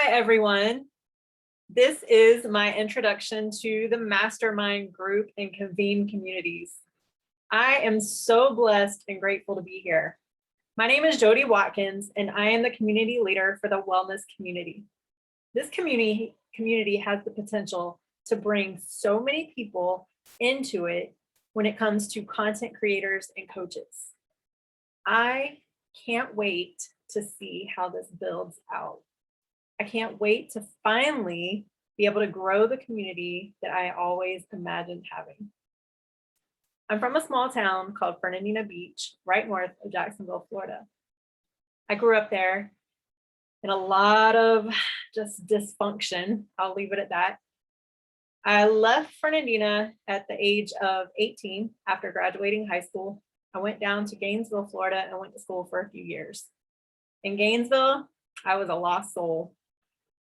Hi, everyone. This is my introduction to the Mastermind group and Convene communities. I am so blessed and grateful to be here. My name is Jody Watkins, and I am the community leader for the wellness community. This community has the potential to bring so many people into it when it comes to content creators and coaches. I can't wait to see how this builds out. I can't wait to finally be able to grow the community that I always imagined having. I'm from a small town called Fernandina Beach, right north of Jacksonville, Florida. I grew up there in a lot of just dysfunction. I'll leave it at that. I left Fernandina at the age of 18 after graduating high school. I went down to Gainesville, Florida, and went to school for a few years. In Gainesville, I was a lost soul.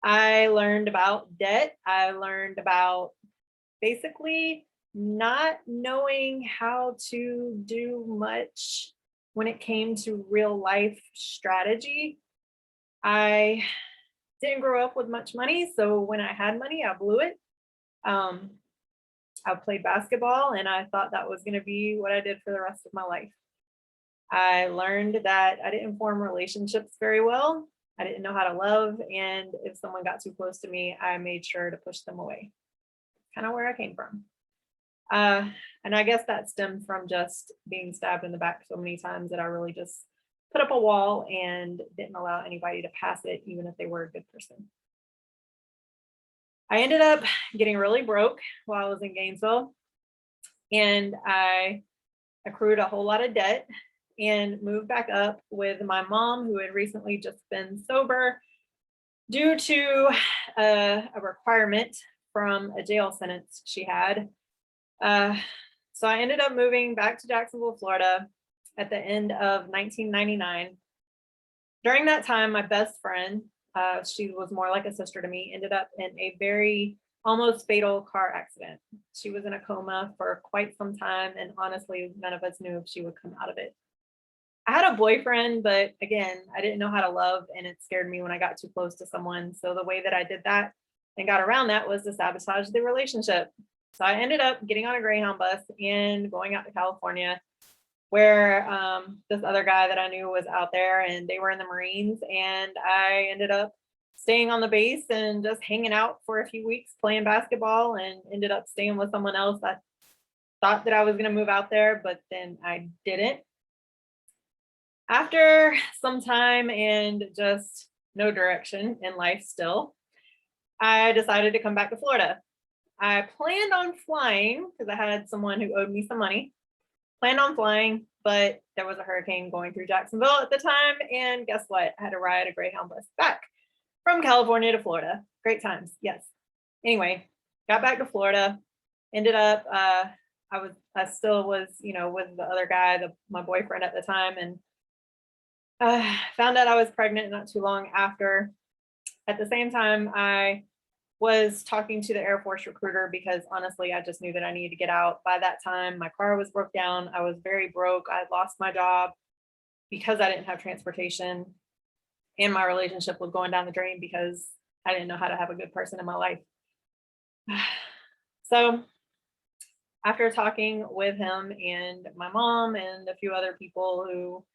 I learned about debt. I learned about basically not knowing how to do much when it came to real life strategy. I didn't grow up with much money, so when I had money, I blew it. I played basketball and I thought that was going to be what I did for the rest of my life. I learned that I didn't form relationships very well. I didn't know how to love, and if someone got too close to me, I made sure to push them away. Kind of where I came from. And I guess that stemmed from just being stabbed in the back so many times that I really just put up a wall and didn't allow anybody to pass it, even if they were a good person. I ended up getting really broke while I was in Gainesville, and I accrued a whole lot of debt and moved back up with my mom, who had recently just been sober due to a requirement from a jail sentence she had. So I ended up moving back to Jacksonville, Florida at the end of 1999. During that time, my best friend, she was more like a sister to me, ended up in a very almost fatal car accident. She was in a coma for quite some time, and honestly, none of us knew if she would come out of it. I had a boyfriend, but again, I didn't know how to love, and it scared me when I got too close to someone. So the way that I did that and got around that was to sabotage the relationship. So I ended up getting on a Greyhound bus and going out to California, where this other guy that I knew was out there, and they were in the Marines, and I ended up staying on the base and just hanging out for a few weeks playing basketball, and ended up staying with someone else. I thought that I was going to move out there, but then I didn't. After some time and just no direction in life still, I decided to come back to Florida. I planned on flying because I had someone who owed me some money. Planned on flying, but there was a hurricane going through Jacksonville at the time. And guess what? I had to ride a Greyhound bus back from California to Florida. Great times. Yes. Anyway, got back to Florida, ended up, I still was, with the other guy, my boyfriend at the time, and found out I was pregnant not too long after. At the same time, I was talking to the Air Force recruiter because honestly, I just knew that I needed to get out. By that time, my car was broke down. I was very broke. I lost my job because I didn't have transportation, and my relationship was going down the drain because I didn't know how to have a good person in my life. So after talking with him and my mom and a few other people who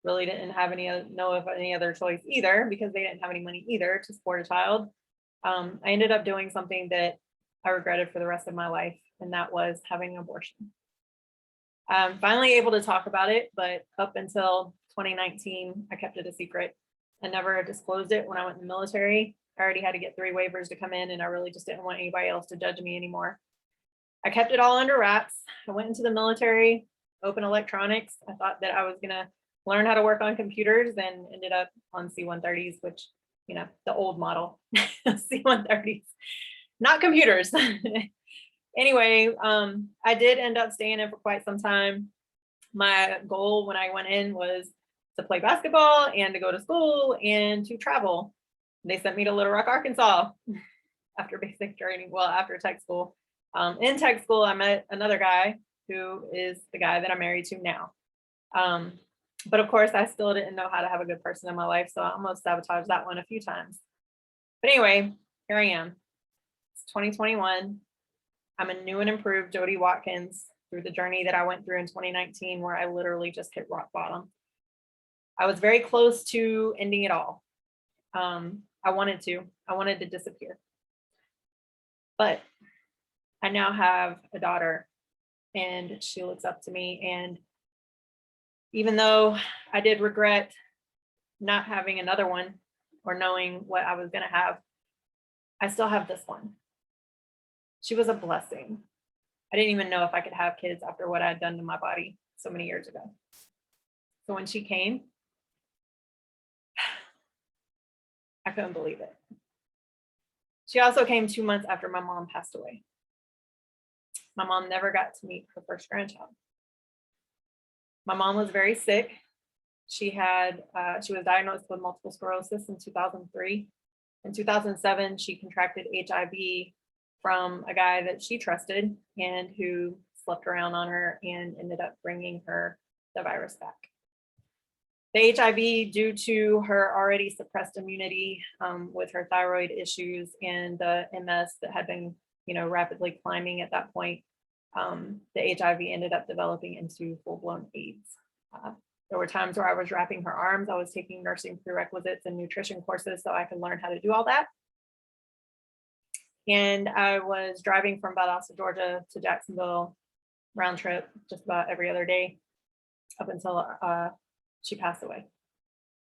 really didn't have any other choice either, because they didn't have any money either to support a child, I ended up doing something that I regretted for the rest of my life, and that was having an abortion. I'm finally able to talk about it, but up until 2019, I kept it a secret. I never disclosed it when I went in the military. I already had to get 3 waivers to come in, and I really just didn't want anybody else to judge me anymore. I kept it all under wraps. I went into the military, open electronics. I thought that I was going to learn how to work on computers, and ended up on C-130s, which, the old model C-130s, not computers. Anyway, I did end up staying in for quite some time. My goal when I went in was to play basketball and to go to school and to travel. They sent me to Little Rock, Arkansas after basic training, after tech school. In tech school, I met another guy who is the guy that I'm married to now. But of course, I still didn't know how to have a good person in my life, so I almost sabotaged that one a few times. But anyway, here I am. It's 2021. I'm a new and improved Jody Watkins through the journey that I went through in 2019, where I literally just hit rock bottom. I was very close to ending it all. I wanted to disappear. But I now have a daughter and she looks up to me. And even though I did regret not having another one or knowing what I was going to have, I still have this one. She was a blessing. I didn't even know if I could have kids after what I had done to my body so many years ago. So when she came, I couldn't believe it. She also came 2 months after my mom passed away. My mom never got to meet her first grandchild. My mom was very sick. She was diagnosed with multiple sclerosis in 2003. In 2007, she contracted HIV from a guy that she trusted and who slept around on her and ended up bringing her the virus back. The HIV, due to her already suppressed immunity with her thyroid issues and the MS that had been, rapidly climbing at that point, the HIV ended up developing into full-blown AIDS. There were times where I was wrapping her arms. I was taking nursing prerequisites and nutrition courses so I could learn how to do all that. And I was driving from Valdosta, Georgia to Jacksonville, round trip, just about every other day up until she passed away.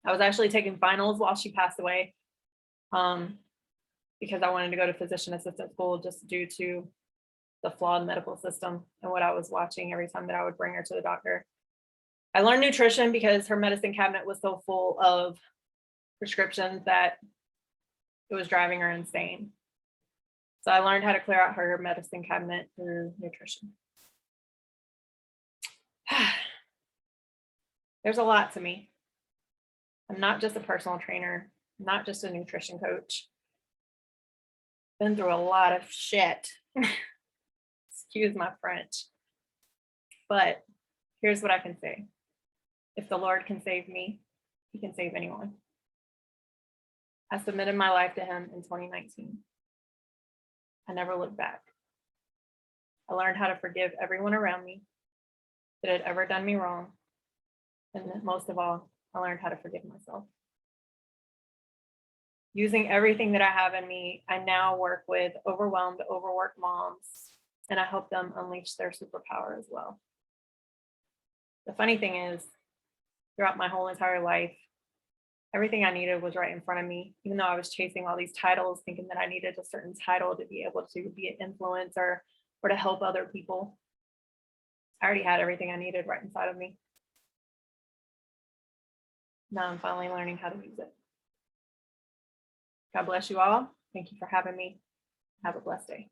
I was actually taking finals while she passed away because I wanted to go to physician assistant school just due to the flawed medical system and what I was watching every time that I would bring her to the doctor. I learned nutrition because her medicine cabinet was so full of prescriptions that it was driving her insane. So I learned how to clear out her medicine cabinet through nutrition. There's a lot to me. I'm not just a personal trainer, not just a nutrition coach. Been through a lot of shit. Excuse my French. But here's what I can say. If the Lord can save me, he can save anyone. I submitted my life to him in 2019. I never looked back. I learned how to forgive everyone around me that had ever done me wrong. And most of all, I learned how to forgive myself. Using everything that I have in me, I now work with overwhelmed, overworked moms, and I help them unleash their superpower as well. The funny thing is, throughout my whole entire life, everything I needed was right in front of me, even though I was chasing all these titles, thinking that I needed a certain title to be able to be an influencer or to help other people. I already had everything I needed right inside of me. Now I'm finally learning how to use it. God bless you all. Thank you for having me. Have a blessed day.